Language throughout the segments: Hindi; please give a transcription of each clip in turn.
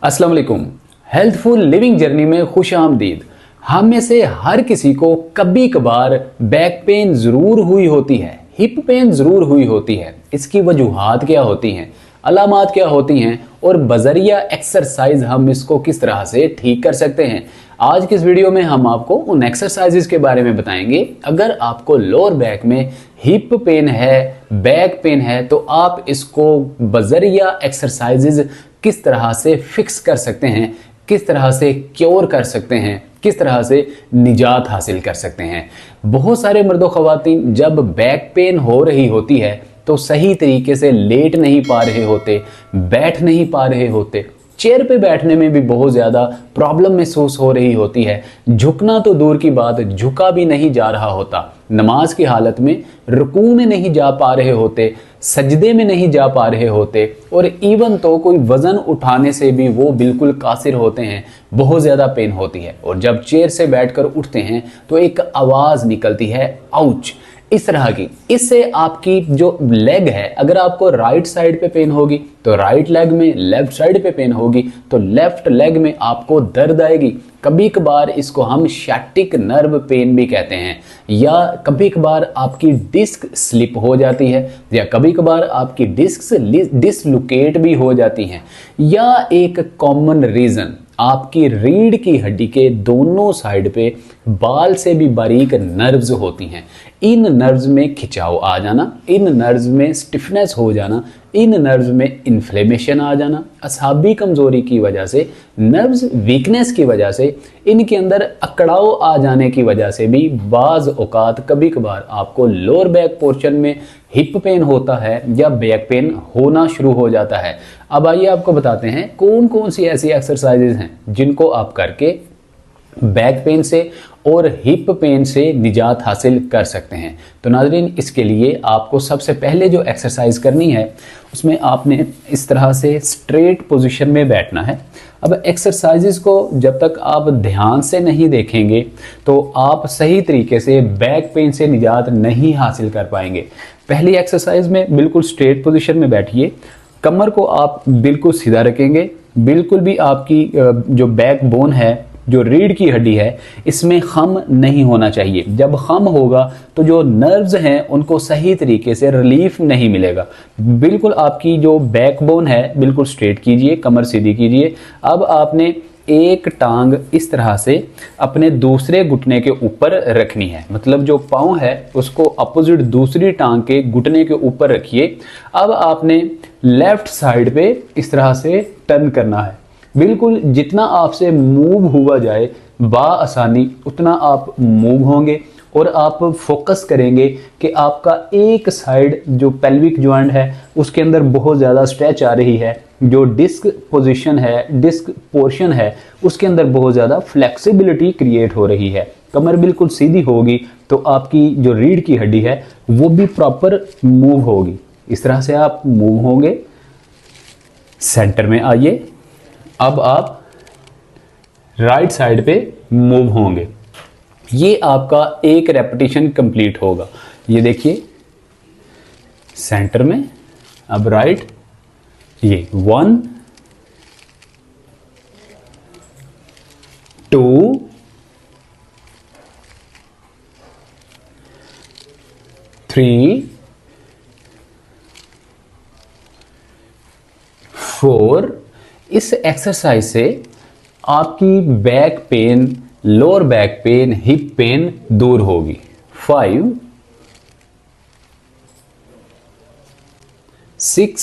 अस्सलाम वालेकुम। हेल्थफुल लिविंग जर्नी में खुश आमदीद। हम में से हर किसी को कभी कभार बैक पेन ज़रूर हुई होती है, हिप पेन ज़रूर हुई होती है। इसकी वजूहात क्या होती हैं, अलामात क्या होती हैं और बजरिया एक्सरसाइज हम इसको किस तरह से ठीक कर सकते हैं। आज की इस वीडियो में हम आपको उन एक्सरसाइजेज के बारे में बताएंगे। अगर आपको लोअर बैक में हिप पेन है, बैक पेन है, तो आप इसको बजरिया एक्सरसाइजेज किस तरह से फिक्स कर सकते हैं, किस तरह से क्योर कर सकते हैं, किस तरह से निजात हासिल कर सकते हैं। बहुत सारे मर्दो ख़वातीन जब बैक पेन हो रही होती है तो सही तरीके से लेट नहीं पा रहे होते, बैठ नहीं पा रहे होते, चेयर पे बैठने में भी बहुत ज़्यादा प्रॉब्लम महसूस हो रही होती है। झुकना तो दूर की बात, झुका भी नहीं जा रहा होता। नमाज की हालत में रुकू में नहीं जा पा रहे होते, सजदे में नहीं जा पा रहे होते, और इवन तो कोई वज़न उठाने से भी वो बिल्कुल कासिर होते हैं। बहुत ज़्यादा पेन होती है और जब चेयर से बैठकर उठते हैं तो एक आवाज़ निकलती है, आउच, इस तरह की। इससे आपकी जो लेग है, अगर आपको राइट साइड पे पेन होगी तो राइट लेग में, लेफ्ट साइड पे पेन होगी तो लेफ्ट लेग में आपको दर्द आएगी। कभी कभार इसको हम शैटिक नर्व पेन भी कहते हैं, या कभी कभार आपकी डिस्क स्लिप हो जाती है, या कभी कभार आपकी डिस्क डिसलोकेट भी हो जाती हैं, या एक कॉमन रीज़न आपकी रीढ़ की हड्डी के दोनों साइड पे बाल से भी बारीक नर्व्स होती हैं। इन नर्व्स में खिंचाव आ जाना, इन नर्व्स में स्टिफनेस हो जाना, इन नर्व्स में इन्फ्लेमेशन आ जाना, असाबी कमज़ोरी की वजह से, नर्व्स वीकनेस की वजह से, इनके अंदर अकड़ाव आ जाने की वजह से भी बाज़ औक़ात कभी कभार आपको लोअर बैक पोर्शन में हिप पेन होता है या बैक पेन होना शुरू हो जाता है। अब आइए आपको बताते हैं कौन कौन सी ऐसी एक्सरसाइजेज हैं जिनको आप करके बैक पेन से और हिप पेन से निजात हासिल कर सकते हैं। तो नाज़रीन, इसके लिए आपको सबसे पहले जो एक्सरसाइज करनी है उसमें आपने इस तरह से स्ट्रेट पोजीशन में बैठना है। अब एक्सरसाइजेस को जब तक आप ध्यान से नहीं देखेंगे तो आप सही तरीके से बैक पेन से निजात नहीं हासिल कर पाएंगे। पहली एक्सरसाइज में बिल्कुल स्ट्रेट पोजीशन में बैठिए, कमर को आप बिल्कुल सीधा रखेंगे, बिल्कुल भी आपकी जो बैक बोन है, जो रीढ़ की हड्डी है, इसमें खम नहीं होना चाहिए। जब खम होगा तो जो नर्व्स हैं उनको सही तरीके से रिलीफ नहीं मिलेगा। बिल्कुल आपकी जो बैकबोन है बिल्कुल स्ट्रेट कीजिए, कमर सीधी कीजिए। अब आपने एक टांग इस तरह से अपने दूसरे घुटने के ऊपर रखनी है, मतलब जो पाँव है उसको अपोजिट दूसरी टांग के घुटने के ऊपर रखिए। अब आपने लेफ्ट साइड पे इस तरह से टर्न करना है। बिल्कुल जितना आपसे मूव हुआ जाए बाआसानी उतना आप मूव होंगे, और आप फोकस करेंगे कि आपका एक साइड जो पेल्विक जॉइंट है उसके अंदर बहुत ज़्यादा स्ट्रेच आ रही है, जो डिस्क पोजीशन है, डिस्क पोर्शन है, उसके अंदर बहुत ज़्यादा फ्लेक्सिबिलिटी क्रिएट हो रही है। कमर बिल्कुल सीधी होगी तो आपकी जो रीढ़ की हड्डी है वो भी प्रॉपर मूव होगी। इस तरह से आप मूव होंगे। सेंटर में आइए। अब आप राइट साइड पे मूव होंगे। ये आपका एक रेपिटेशन कंप्लीट होगा। ये देखिए, सेंटर में, अब राइट, ये 1 2 3 4। इस एक्सरसाइज से आपकी back pain, lower back pain, hip pain दूर होगी। 5 6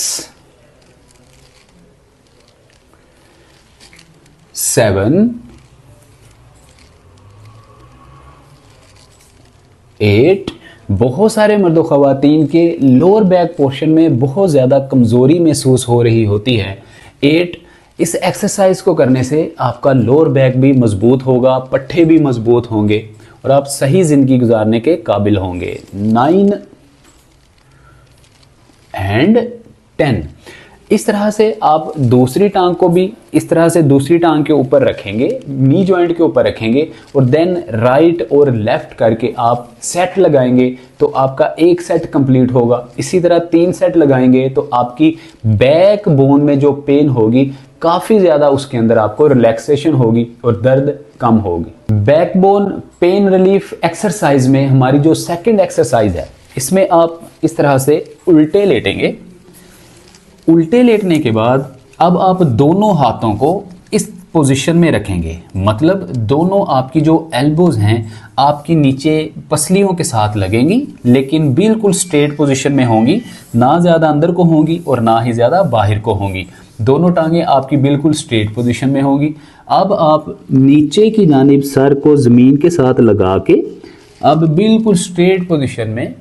7 8। बहुत सारे मर्दों ख़वातीन के लोअर बैक पोर्शन में बहुत ज़्यादा कमज़ोरी महसूस हो रही होती है। 8। इस एक्सरसाइज को करने से आपका लोअर बैक भी मजबूत होगा, पट्टे भी मजबूत होंगे और आप सही ज़िंदगी गुजारने के काबिल होंगे। 9 एंड 10। इस तरह से आप दूसरी टांग को भी इस तरह से दूसरी टांग के ऊपर रखेंगे, नी जॉइंट के ऊपर रखेंगे, और देन राइट और लेफ्ट करके आप सेट लगाएंगे तो आपका एक सेट कंप्लीट होगा। इसी तरह 3 सेट लगाएंगे तो आपकी बैक बोन में जो पेन होगी काफ़ी ज़्यादा उसके अंदर आपको रिलैक्सेशन होगी और दर्द कम होगी। बैकबोन पेन रिलीफ एक्सरसाइज में हमारी जो सेकंड एक्सरसाइज है, इसमें आप इस तरह से उल्टे लेटेंगे। उल्टे लेटने के बाद अब आप दोनों हाथों को इस पोजीशन में रखेंगे, मतलब दोनों आपकी जो एल्बोज हैं आपकी नीचे पसलियों के साथ लगेंगी, लेकिन बिल्कुल स्ट्रेट पोजीशन में होंगी, ना ज़्यादा अंदर को होंगी और ना ही ज़्यादा बाहर को होंगी। दोनों टांगें आपकी बिल्कुल स्ट्रेट पोजीशन में होंगी। अब आप नीचे की जानिब सर को ज़मीन के साथ लगा के अब बिल्कुल स्ट्रेट पोजीशन में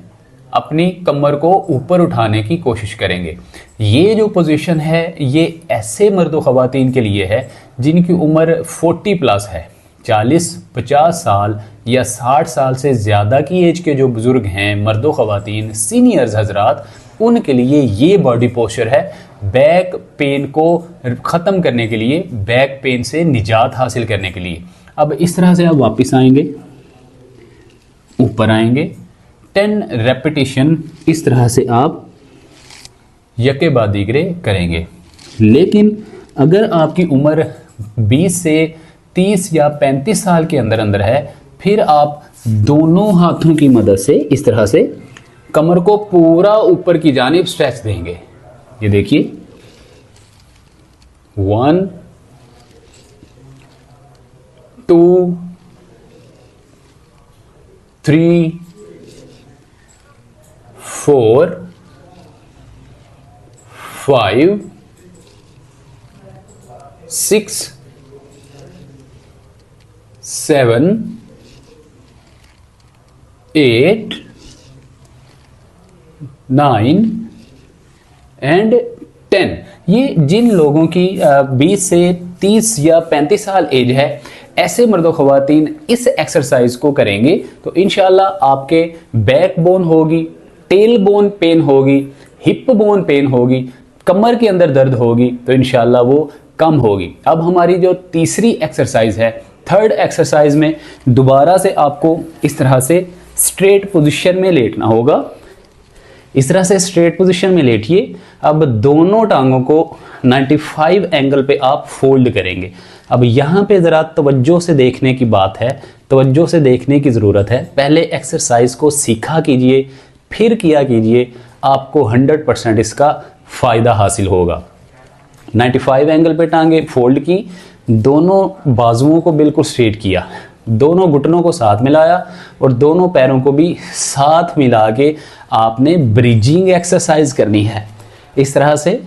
अपनी कमर को ऊपर उठाने की कोशिश करेंगे। ये जो पोजीशन है ये ऐसे मर्द व ख़वातीन के लिए है जिनकी उम्र 40 प्लस है। 40-50 साल या 60 साल से ज़्यादा की एज के जो बुज़ुर्ग हैं, मर्द व ख़वातीन, सीनियर्स हजरात, उनके लिए ये बॉडी पोस्चर है बैक पेन को ख़त्म करने के लिए, बैक पेन से निजात हासिल करने के लिए। अब इस तरह से आप वापस आएंगे, ऊपर आएंगे, 10 रेपिटेशन इस तरह से आप यके बाद दीगरे करेंगे। लेकिन अगर आपकी उम्र 20 से 30 या 35 साल के अंदर अंदर है, फिर आप दोनों हाथों की मदद से इस तरह से कमर को पूरा ऊपर की जानिब स्ट्रेच देंगे। ये देखिए, 1 2 3 4 5 6 7 8 9 एंड 10। ये जिन लोगों की 20 से 30 या 35 साल एज है, ऐसे मर्दों ख़वातीन इस एक्सरसाइज को करेंगे तो इंशाल्लाह आपके बैक बोन होगी, टेल बोन पेन होगी, हिप बोन पेन होगी, कमर के अंदर दर्द होगी तो इंशाल्लाह वो कम होगी। अब हमारी जो तीसरी एक्सरसाइज है, थर्ड एक्सरसाइज में दोबारा से आपको इस तरह से स्ट्रेट पोजीशन में लेटना होगा। इस तरह से स्ट्रेट पोजीशन में लेटिए। अब दोनों टांगों को 95 एंगल पे आप फोल्ड करेंगे। अब यहाँ पे ज़रा तवज्जो से देखने की बात है, तवज्जो से देखने की ज़रूरत है। पहले एक्सरसाइज को सीखा कीजिए, फिर किया कीजिए, आपको 100% इसका फ़ायदा हासिल होगा। 95 एंगल पे टांगे फोल्ड की, दोनों बाजुओं को बिल्कुल स्ट्रेट किया, दोनों घुटनों को साथ मिलाया और दोनों पैरों को भी साथ मिला के आपने ब्रिजिंग एक्सरसाइज करनी है। इस तरह से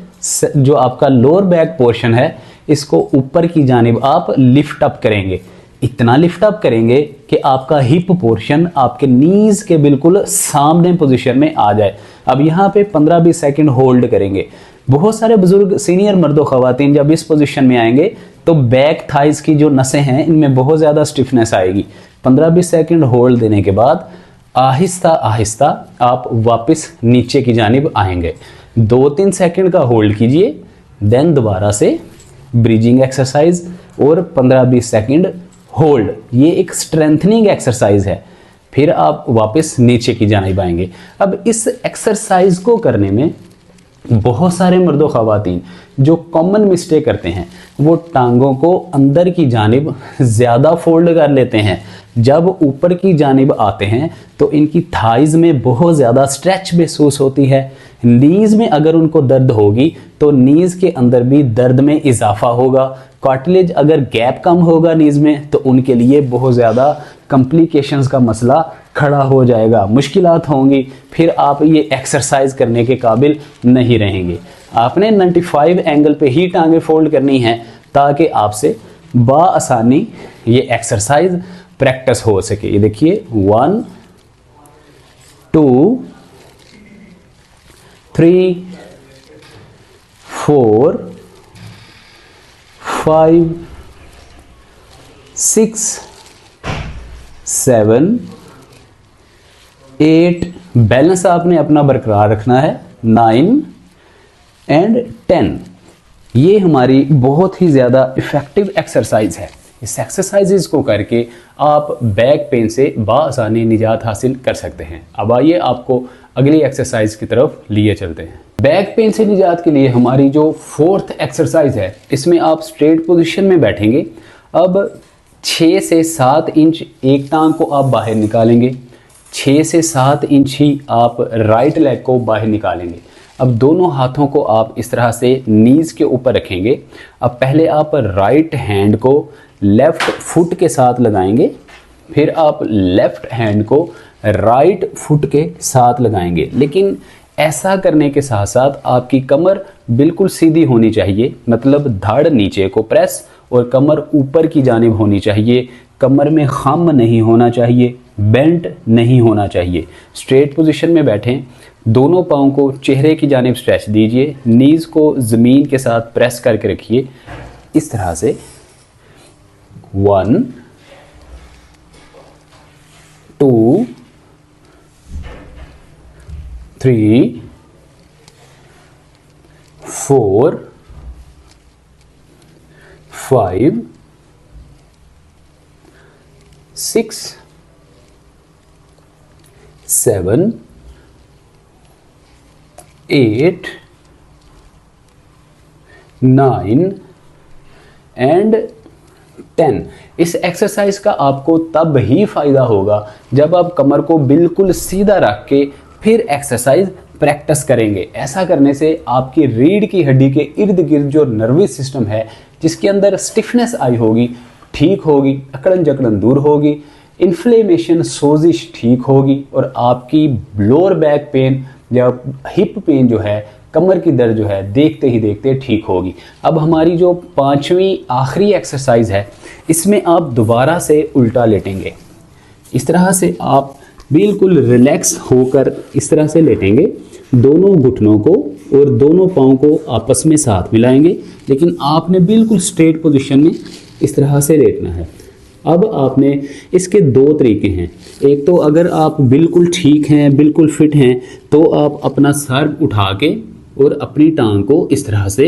जो आपका लोअर बैक पोर्शन है इसको ऊपर की जानिब आप लिफ्ट अप करेंगे। इतना लिफ्ट अप करेंगे कि आपका हिप पोर्शन आपके नीज के बिल्कुल सामने पोजीशन में आ जाए। अब यहाँ पे 15-20 सेकंड होल्ड करेंगे। बहुत सारे बुजुर्ग सीनियर मर्दों ख़वातीन जब इस पोजीशन में आएंगे तो बैक थाइज की जो नसें हैं इनमें बहुत ज़्यादा स्टिफनेस आएगी। 15-20 सेकंड होल्ड देने के बाद आहिस्ता आहिस्ता आप वापस नीचे की जानिब आएंगे। 2-3 सेकंड का होल्ड कीजिए, देन दोबारा से ब्रीजिंग एक्सरसाइज और 15-20 सेकंड होल्ड। ये एक स्ट्रेंथनिंग एक्सरसाइज है। फिर आप वापस नीचे की जानिब आएंगे। अब इस एक्सरसाइज को करने में बहुत सारे मर्दों ख़वातीन जो कॉमन मिस्टेक करते हैं वो टांगों को अंदर की जानिब ज़्यादा फोल्ड कर लेते हैं। जब ऊपर की जानिब आते हैं तो इनकी थाइज में बहुत ज़्यादा स्ट्रेच महसूस होती है। नीज़ में अगर उनको दर्द होगी तो नीज़ के अंदर भी दर्द में इजाफा होगा। कार्टिलेज अगर गैप कम होगा नीज़ में तो उनके लिए बहुत ज़्यादा कॉम्प्लिकेशंस का मसला खड़ा हो जाएगा, मुश्किलात होंगी, फिर आप ये एक्सरसाइज करने के काबिल नहीं रहेंगे। आपने 95 एंगल पे ही टांगे फोल्ड करनी है ताकि आपसे बाआसानी ये एक्सरसाइज प्रैक्टिस हो सके। ये देखिए 1 2 3 4 5 6 7 8, बैलेंस आपने अपना बरकरार रखना है, 9 एंड 10। ये हमारी बहुत ही ज़्यादा इफ़ेक्टिव एक्सरसाइज है। इस एक्सरसाइजेज को करके आप बैक पेन से बाआसानी निजात हासिल कर सकते हैं। अब आइए आपको अगली एक्सरसाइज की तरफ लिए चलते हैं। बैक पेन से निजात के लिए हमारी जो फोर्थ एक्सरसाइज है, इसमें आप स्ट्रेट पोजीशन में बैठेंगे। अब 6 से 7 इंच एक टांग को आप बाहर निकालेंगे, 6 से 7 इंच ही आप राइट लेग को बाहर निकालेंगे। अब दोनों हाथों को आप इस तरह से नीज के ऊपर रखेंगे। अब पहले आप राइट हैंड को लेफ्ट फुट के साथ लगाएंगे, फिर आप लेफ्ट हैंड को राइट फुट के साथ लगाएंगे। लेकिन ऐसा करने के साथ साथ आपकी कमर बिल्कुल सीधी होनी चाहिए, मतलब धड़ नीचे को प्रेस और कमर ऊपर की जानिब होनी चाहिए। कमर में खम नहीं होना चाहिए, बेंट नहीं होना चाहिए। स्ट्रेट पोजीशन में बैठें, दोनों पाँव को चेहरे की जानिब स्ट्रेच दीजिए, नीज को ज़मीन के साथ प्रेस करके रखिए इस तरह से। 1 2 3 4 5 6 7 8 9 एंड 10। इस एक्सरसाइज का आपको तब ही फायदा होगा जब आप कमर को बिल्कुल सीधा रख के फिर एक्सरसाइज प्रैक्टिस करेंगे। ऐसा करने से आपकी रीढ़ की हड्डी के इर्द गिर्द जो नर्वस सिस्टम है, जिसके अंदर स्टिफनेस आई होगी, ठीक होगी, अकड़न जकड़न दूर होगी, इन्फ्लेमेशन सोजिश ठीक होगी और आपकी लोअर बैक पेन या हिप पेन जो है, कमर की दर्द जो है, देखते ही देखते ठीक होगी। अब हमारी जो 5वीं आखिरी एक्सरसाइज है, इसमें आप दोबारा से उल्टा लेटेंगे। इस तरह से आप बिल्कुल रिलैक्स होकर इस तरह से लेटेंगे, दोनों घुटनों को और दोनों पाँव को आपस में साथ मिलाएंगे, लेकिन आपने बिल्कुल स्ट्रेट पोजीशन में इस तरह से लेटना है। अब आपने इसके 2 तरीके हैं। एक तो अगर आप बिल्कुल ठीक हैं, बिल्कुल फिट हैं, तो आप अपना सर उठा के और अपनी टांग को इस तरह से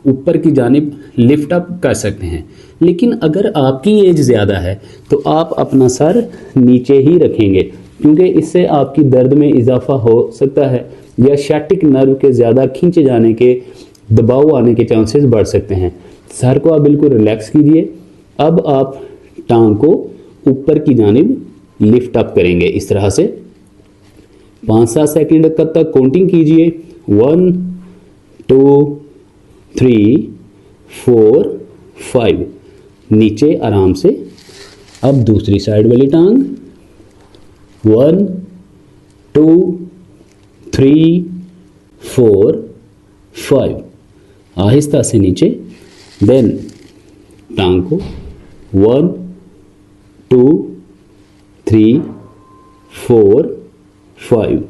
ऊपर की जानिब लिफ्ट अप कर सकते हैं। लेकिन अगर आपकी एज ज़्यादा है तो आप अपना सर नीचे ही रखेंगे, क्योंकि इससे आपकी दर्द में इजाफा हो सकता है या शैटिक नर्व के ज़्यादा खींचे जाने के, दबाव आने के चांसेस बढ़ सकते हैं। सर को आप बिल्कुल रिलैक्स कीजिए। अब आप टांग को ऊपर की जानिब लिफ्ट अप करेंगे इस तरह से। 5-7 सेकंड तक काउंटिंग कीजिए। 1 2 3 4 5। नीचे आराम से। अब दूसरी साइड वाली टांग। 1 2 3 4 5। आहिस्ता से नीचे। देन टांग को 1 2 3 4 5।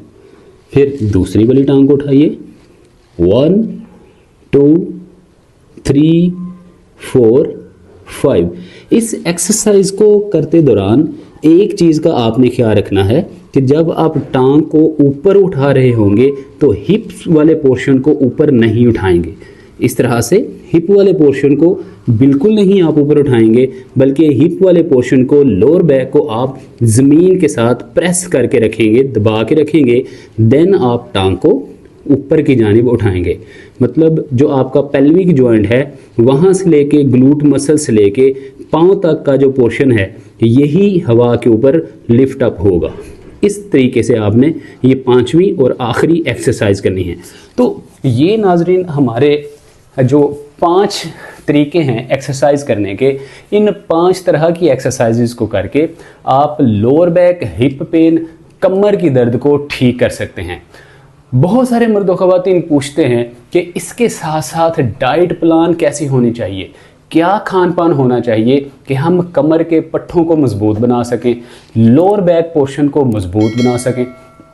फिर दूसरी वाली टांग को उठाइए। 1 2 3 4 5। इस एक्सरसाइज को करते दौरान एक चीज़ का आपने ख्याल रखना है कि जब आप टांग को ऊपर उठा रहे होंगे तो हिप्स वाले पोर्शन को ऊपर नहीं उठाएंगे। इस तरह से हिप वाले पोर्शन को बिल्कुल नहीं आप ऊपर उठाएंगे, बल्कि हिप वाले पोर्शन को, लोअर बैक को आप ज़मीन के साथ प्रेस करके रखेंगे, दबा के रखेंगे। देन आप टांग को ऊपर की जानिब उठाएंगे। मतलब जो आपका पेल्विक जॉइंट है, वहाँ से लेके ग्लूट मसल से लेके पाँव तक का जो पोर्शन है, यही हवा के ऊपर लिफ्ट अप होगा। इस तरीके से आपने ये 5वीं और आखिरी एक्सरसाइज करनी है। तो ये नाजरीन हमारे जो 5 तरीके हैं एक्सरसाइज करने के, इन 5 तरह की एक्सरसाइजेस को करके आप लोअर बैक, हिप पेन, कमर की दर्द को ठीक कर सकते हैं। बहुत सारे मर्द ख़वातीन पूछते हैं कि इसके साथ साथ डाइट प्लान कैसी होनी चाहिए, क्या खान पान होना चाहिए कि हम कमर के पट्ठों को मजबूत बना सकें, लोअर बैक पोर्शन को मजबूत बना सकें।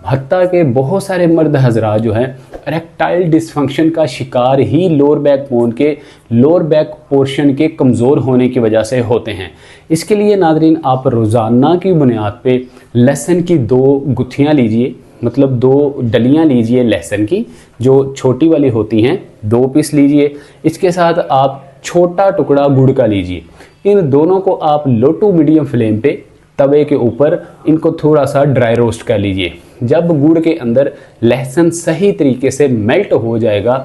हत्ता के बहुत सारे मर्द हजरात जो हैं इरेक्टाइल डिसफंक्शन का शिकार ही लोअर बैक पोर्शन के कमज़ोर होने की वजह से होते हैं। इसके लिए नादरीन आप रोज़ाना की बुनियाद पे लहसुन की 2 गुत्थियाँ लीजिए, मतलब 2 डलियाँ लीजिए लहसुन की, जो छोटी वाली होती हैं, 2 पीस लीजिए। इसके साथ आप छोटा टुकड़ा गुड़ का लीजिए। इन दोनों को आप लो टू मीडियम फ्लेम पे तवे के ऊपर इनको थोड़ा सा ड्राई रोस्ट कर लीजिए। जब गुड़ के अंदर लहसुन सही तरीके से मेल्ट हो जाएगा,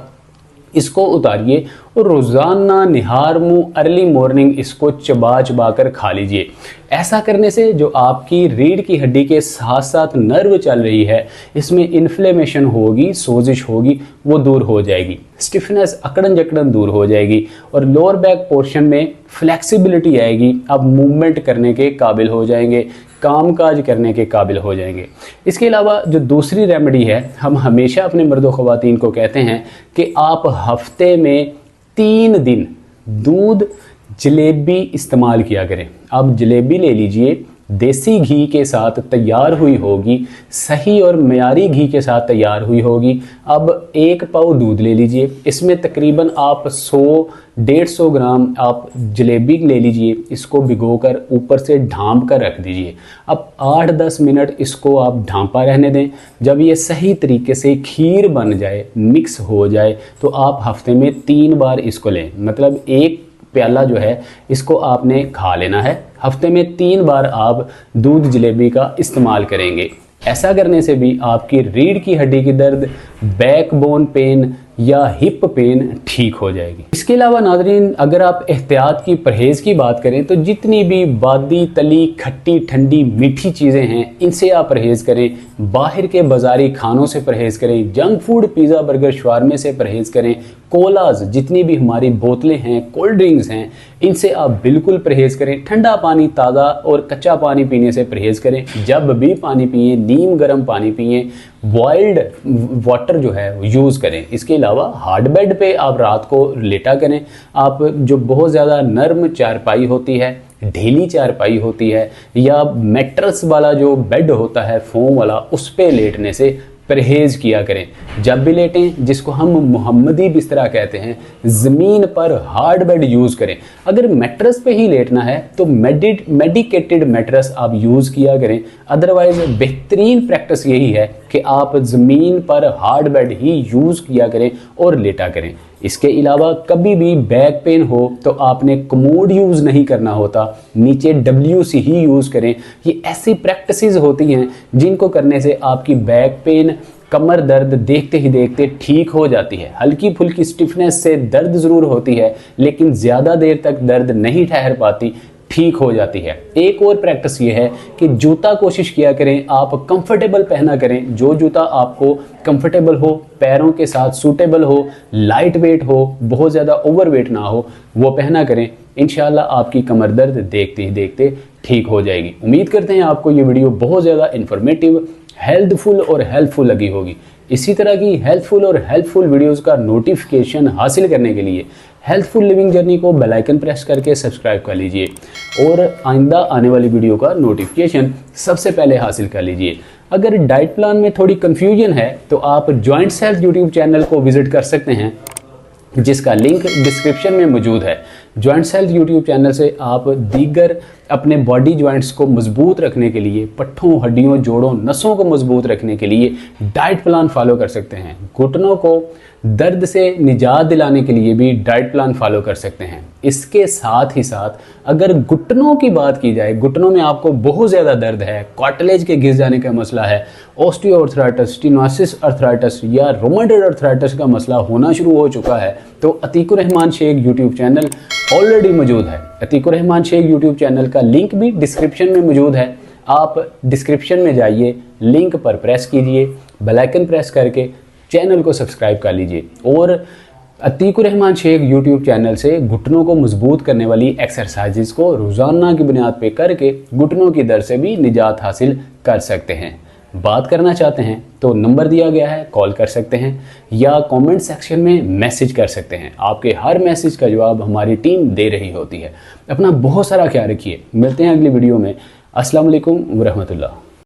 इसको उतारिए और रोज़ाना निहार मुँह अर्ली मॉर्निंग इसको चबा चबा कर खा लीजिए। ऐसा करने से जो आपकी रीढ़ की हड्डी के साथ साथ नर्व चल रही है, इसमें इन्फ्लेमेशन होगी, सोजिश होगी, वो दूर हो जाएगी, स्टिफनेस अकड़न जकड़न दूर हो जाएगी और लोअर बैक पोर्शन में फ्लेक्सिबिलिटी आएगी। आप मूवमेंट करने के काबिल हो जाएंगे, कामकाज करने के काबिल हो जाएंगे। इसके अलावा जो दूसरी रेमेडी है, हम हमेशा अपने मर्दों ख़वातीन को कहते हैं कि आप हफ्ते में 3 दिन दूध जलेबी इस्तेमाल किया करें। आप जलेबी ले लीजिए, देसी घी के साथ तैयार हुई होगी, सही और मयारी घी के साथ तैयार हुई होगी। अब 1 पाव दूध ले लीजिए, इसमें तकरीबन आप 100-150 ग्राम आप जलेबी ले लीजिए, इसको भिगोकर ऊपर से ढाँप कर रख दीजिए। अब 8-10 मिनट इसको आप ढाँपा रहने दें। जब ये सही तरीके से खीर बन जाए, मिक्स हो जाए, तो आप हफ्ते में 3 बार इसको लें। मतलब 1 प्याला जो है इसको आपने खा लेना है। हफ्ते में 3 बार आप दूध जलेबी का इस्तेमाल करेंगे। ऐसा करने से भी आपकी रीढ़ की हड्डी की दर्द, बैकबोन पेन या हिप पेन ठीक हो जाएगी। इसके अलावा नाज़रीन, अगर आप एहतियात की, परहेज़ की बात करें तो जितनी भी बादी तली खट्टी ठंडी मीठी चीज़ें हैं, इनसे आप परहेज़ करें। बाहर के बाज़ारी खानों से परहेज़ करें, जंक फूड पिज़्ज़ा बर्गर शवारमे से परहेज़ करें। कोलाज, जितनी भी हमारी बोतलें हैं, कोल्ड ड्रिंक्स हैं, इनसे आप बिल्कुल परहेज़ करें। ठंडा पानी, ताज़ा और कच्चा पानी पीने से परहेज़ करें। जब भी पानी पिए, नीम गर्म पानी पिए, बॉइल्ड वाटर जो है यूज़ करें। इसके अलावा हार्ड बेड पे आप रात को लेटा करें। आप जो बहुत ज़्यादा नर्म चारपाई होती है, ढीली चारपाई होती है, या मैट्रेस वाला जो बेड होता है फोम वाला, उस पे लेटने से परहेज़ किया करें। जब भी लेटें, जिसको हम मोहम्मदी बिस्तरा कहते हैं, ज़मीन पर हार्ड बेड यूज़ करें। अगर मैट्रेस पे ही लेटना है तो मेडिकेटेड मैट्रेस आप यूज़ किया करें। अदरवाइज़ बेहतरीन प्रैक्टिस यही है कि आप ज़मीन पर हार्ड बेड ही यूज़ किया करें और लेटा करें। इसके अलावा कभी भी बैक पेन हो तो आपने कमोड यूज़ नहीं करना होता, नीचे WC ही यूज़ करें। ये ऐसी प्रैक्टिसेस होती हैं जिनको करने से आपकी बैक पेन, कमर दर्द देखते ही देखते ठीक हो जाती है। हल्की फुल्की स्टिफनेस से दर्द ज़रूर होती है, लेकिन ज़्यादा देर तक दर्द नहीं ठहर पाती, ठीक हो जाती है। एक और प्रैक्टिस ये है कि जूता कोशिश किया करें आप कंफर्टेबल पहना करें। जो जूता आपको कंफर्टेबल हो, पैरों के साथ सूटेबल हो, लाइट वेट हो, बहुत ज़्यादा ओवर वेट ना हो, वो पहना करें। इंशाल्लाह आपकी कमर दर्द देखते ही देखते ठीक हो जाएगी। उम्मीद करते हैं आपको ये वीडियो बहुत ज़्यादा इन्फॉर्मेटिव, हेल्थफुल और हेल्पफुल लगी होगी। इसी तरह की हेल्पफुल और हेल्पफुल वीडियोस का नोटिफिकेशन हासिल करने के लिए हेल्थफुल लिविंग जर्नी को बेल आइकन प्रेस करके सब्सक्राइब कर लीजिए और आइंदा आने वाली वीडियो का नोटिफिकेशन सबसे पहले हासिल कर लीजिए। अगर डाइट प्लान में थोड़ी कन्फ्यूजन है तो आप जॉइंट्स हेल्थ यूट्यूब चैनल को विजिट कर सकते हैं, जिसका लिंक डिस्क्रिप्शन में मौजूद है। जॉइंट्स हेल्थ यूट्यूब चैनल से आप दीगर अपने बॉडी जॉइंट्स को मजबूत रखने के लिए, पट्ठों, हड्डियों, जोड़ों, नसों को मजबूत रखने के लिए डाइट प्लान फॉलो कर सकते हैं। घुटनों को दर्द से निजात दिलाने के लिए भी डाइट प्लान फॉलो कर सकते हैं। इसके साथ ही साथ अगर घुटनों की बात की जाए, घुटनों में आपको बहुत ज़्यादा दर्द है, कार्टिलेज के घिस जाने का मसला है, ऑस्टियोआर्थराइटिस, स्टेनोसिस आर्थराइटिस या रोमेटॉइड आर्थराइटिस का मसला होना शुरू हो चुका है, तो Atiqur Rahman Sheikh YouTube channel already मौजूद है। अतीकुर रहमान शेख यूट्यूब चैनल का लिंक भी डिस्क्रिप्शन में मौजूद है। आप डिस्क्रिप्शन में जाइए, लिंक पर प्रेस कीजिए, बेल आइकन प्रेस करके चैनल को सब्सक्राइब कर लीजिए और अतीकुर रहमान शेख यूट्यूब चैनल से घुटनों को मजबूत करने वाली एक्सरसाइजेस को रोज़ाना की बुनियाद पे करके घुटनों की दर्द से भी निजात हासिल कर सकते हैं। बात करना चाहते हैं तो नंबर दिया गया है, कॉल कर सकते हैं या कमेंट सेक्शन में मैसेज कर सकते हैं। आपके हर मैसेज का जवाब हमारी टीम दे रही होती है। अपना बहुत सारा ख्याल रखिए। मिलते हैं अगली वीडियो में। अस्सलाम वालेकुम व रहमतुल्लाह।